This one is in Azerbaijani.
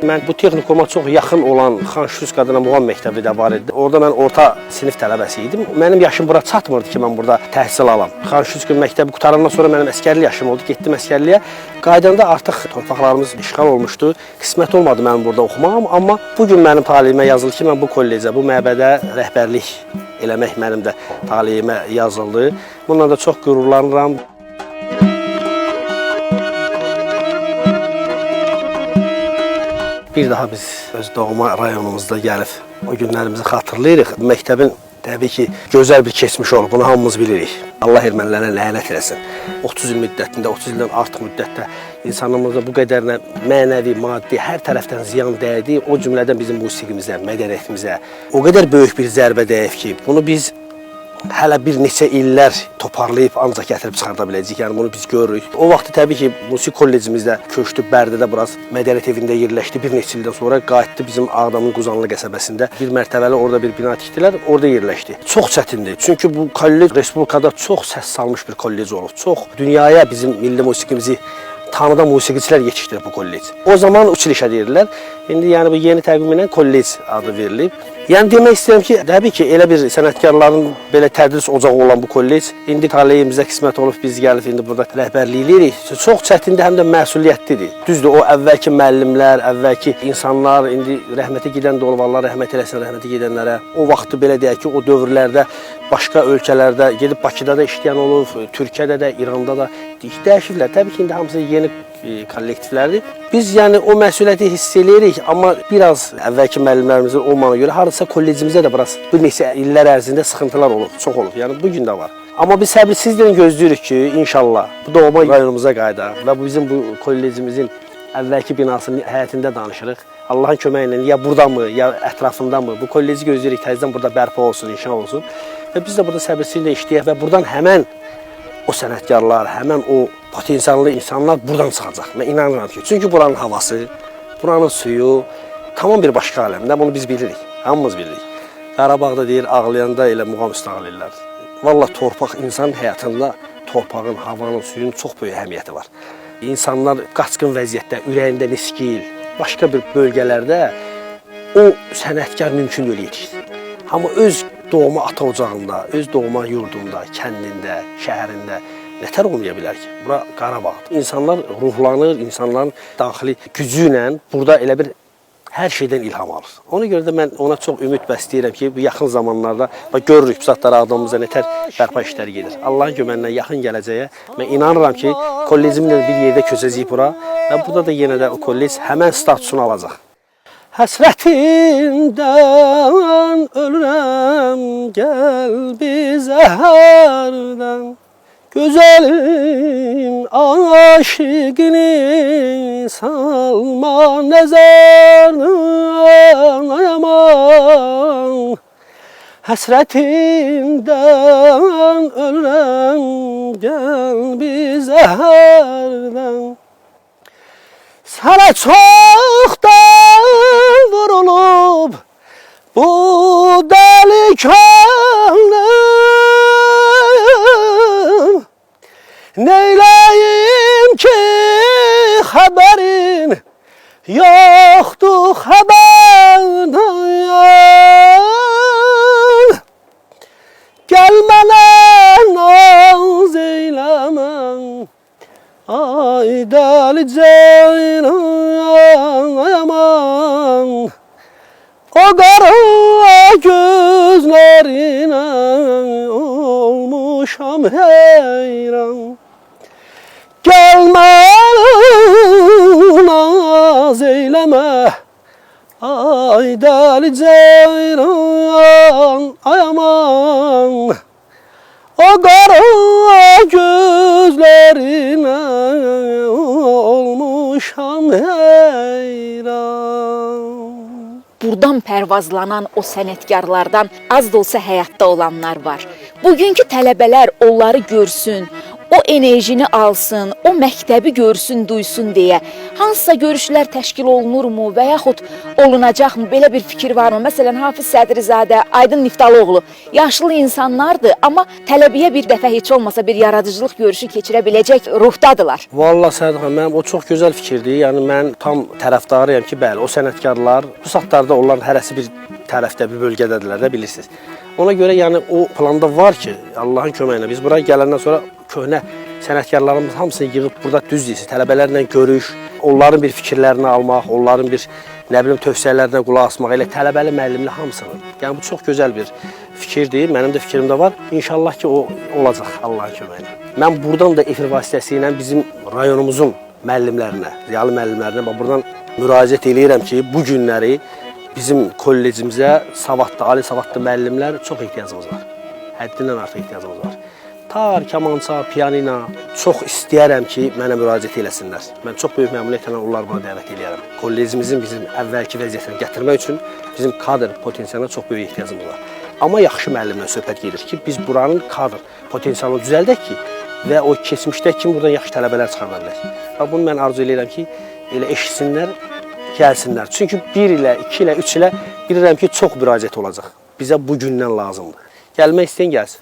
Mən bu texnikuma çox yaxın olan Xanşuskadına Muğam məktəbi də var idi. Orada mən orta sinif tələbəsi idim. Mənim yaşım bura çatmırdı ki, mən burada təhsil alam. Xanşuska məktəbi qutarandan sonra mənim əskərlik yaşım oldu. Getdim əskərliyə. Qaydanda artıq torpaqlarımız işğal olmuşdu. Qismət olmadı mənim burada oxumağım. Amma bugün mənim taleyimə yazıldı ki, mən bu kollecə, bu məbədə rəhbərlik eləmək mənim də taleyimə yazıldı. Bundan da çox qürurlanıram. Bir daha biz öz doğma rayonumuzda gəlib o günlərimizi xatırlayırıq. Məktəbin təbii ki, gözəl bir keçmiş olub, bunu hamımız bilirik. Allah ermənilərə lənət eləsin. 30 il müddətində, 30 ildən artıq müddətdə insanımızda bu qədərinə mənəvi, maddi, hər tərəfdən ziyan dəydi. O cümlədən bizim musiqimizə, mədəniyyətimizə o qədər böyük bir zərbə dəyib ki, bunu biz hələ bir neçə illər toparlayıb ancaq gətirib çıxarda biləcəyik. Yəni bunu biz görürük. O vaxtı təbii ki, musiqi kollecimizdə köçdü, Bərdədə biraz mədəniyyət evində yerləşdi. Bir neçə ildən sonra qayıtdı bizim Ağdamın Quzanlı qəsəbəsində. Bir mərtəbəli orada bir bina tikdilər, orada yerləşdi. Çox çətindir. Çünki bu kollec respublikada çox səs salmış bir kollec olub. Çox dünyaya bizim milli musiqimizi tanıdan musiqiçilər yetişdirib bu kollec. O zaman 3 il işlədirdilər. İndi yəni bu yeni təqvim ilə kollec adı verilib. Yəni demək istəyirəm ki, təbii ki, elə bir sənətkarların belə tədris ocağı olan bu kollec indi taleyimizə qismət olub, biz gəlib indi burada rəhbərlik edirik. Çox çətindir, həm də məsuliyyətlidir. Düzdür, o əvvəlki müəllimlər, əvvəlki insanlar, indi rəhmətə gedən də olub, Allah rəhmət eləsin rəhmətə gedənlərə. O vaxtı belə deyək ki, o dövrlərdə başqa ölkələrdə gedib Bakıda da işləyən olub, Türkiyədə də, İranda da dəyişiblər. Təbii ki, indi hamısı yeni kollektivlərdir. Biz yəni o məsuliyyəti hiss edirik, amma biraz əvvəlki müəllimlərimizin olmağına görə hardasa kollecimizdə də biraz bir neçə illər ərzində sıxıntılar olub, çox olub. Yəni bugün də var. Amma biz səbirsizliklə gözləyirik ki, inşallah bu doğma rayonumuza qayıdaq və bizim bu kollecimizin əvvəlki binasının həyətində danışırıq. Allahın köməyi ilə ya buradamı, ya ətrafındamı bu kolleci gözləyirik, təzədən burada bərpa olsun, inşa olsun. Və biz də burada səbirsizliklə işləyək və buradan həmən o sənətkarlar, həmən o potensiallı insanlar buradan çıxacaq. Mən inanıram ki, çünki buranın havası, buranın suyu tamam bir başqa aləmdə, bunu biz bilirik, hamımız bilirik. Qarabağda deyir, ağlayanda elə muğam üstə ağlayırlar. Vallahi torpaq insanın həyatında torpağın, havanın, suyun çox böyük əhəmiyyəti var. İnsanlar qaçqın vəziyyətdə, ürəyində niskil, başqa bir bölgələrdə o sənətkar mümkün deyil yetişdir. Amma öz doğma ata ocağında, öz doğma yurdunda, kəndində, şəhərində nətər olmaya bilər ki? Bura Qarabağdır. İnsanlar ruhlanır, insanların daxili gücü ilə burada elə bir hər şeydən ilham alır. Ona görə də mən ona çox ümid bəsləyirəm ki, bu yaxın zamanlarda görürük bu saatlar Ağdamımızda nətər bərpa işləri gedir. Allahın köməyindən yaxın gələcəyə mən inanıram ki, kollecimlə bir yerdə köçəcəyik bura və burada da yenə də o kollec həmən statusunu alacaq. Həsrətindən ölürəm, gəl bizə hərdən. Gözəlim aşıqını salma nəzərdən, ay aman. Həsrətindən ölürəm, gəl bizə hərdən. Sənə çoxdan vurulub bu dəli könlüm. Neyləyim ki xəbərin yoxdur xəbərdən. Gəl mənə naz eyləmən, ay dəli ceylan, ay aman. O qara gözlərinə olmuşam heyran. Gəl mənə naz eyləmə, ay dəli ceylan, ay aman. O qara gözlərinə olmuşam heyran. Buradan pərvazlanan o sənətkarlardan az da olsa həyatda olanlar var. Bugünkü tələbələr onları görsün, o enerjini alsın, o məktəbi görsün, duysun deyə hansısa görüşlər təşkil olunurmu və yaxud olunacaqmı? Belə bir fikir varmı? Məsələn, Hafiz Sədrizadə, Aydın Niftalıoğlu yaşlı insanlardır, amma tələbəyə bir dəfə heç olmasa bir yaradıcılıq görüşü keçirə biləcək ruhdadılar. Vallahi Sərd xanım, mənim o çox gözəl fikirdir. Yəni mən tam tərəfdarıyam ki, bəli, o sənətkarlar bu saatlarda onların hərəsi bir tərəfdə, bir bölgədədirlər də bilirsiniz. Ona görə yəni o planda var ki, Allahın köməyi ilə biz buraya gələndən sonra köhnə sənətkarlarımız hamısını yığıb burada düz deyirsiniz, tələbələrlə görüş, onların bir fikirlərini almaq, onların bir nə bilim tövsiyələrinə qulaq asmaq, elə tələbəli, müəllimli hamısını. Yəni bu çox gözəl bir fikirdir. Mənim də fikrimdə var. İnşallah ki o olacaq Allahın köməyi ilə. Mən buradan da efir vasitəsilə bizim rayonumuzun müəllimlərinə, ziyalı müəllimlərinə buradan müraciət eləyirəm ki, bu günləri bizim kollecimizə savadlı, ali savadlı müəllimlər çox ehtiyacımız var. Həddindən artıq ehtiyacımız var. Tar, kamança, pianina çox istəyərəm ki, mənə müraciət eləsinlər. Mən çox böyük məmnuniyyətlə onları buna dəvət eləyərəm. Kollecimizin bizim əvvəlki vəziyyətini gətirmək üçün bizim kadr potensialına çox böyük ehtiyacımız var. Amma yaxşı müəllimlə söhbət gedir ki, biz buranın kadr potensialını düzəldək ki və o keçmişdə kimi buradan yaxşı tələbələr çıxarda bilək. Bunu mən arzu edirəm ki, elə eşitsinlər, gəlsinlər. Çünki 1 ilə, 2 ilə, 3 ilə bilirəm ki, çox müraciət olacaq. Bizə bu gündən lazımdır. Gəlmək istəyən gəlsin.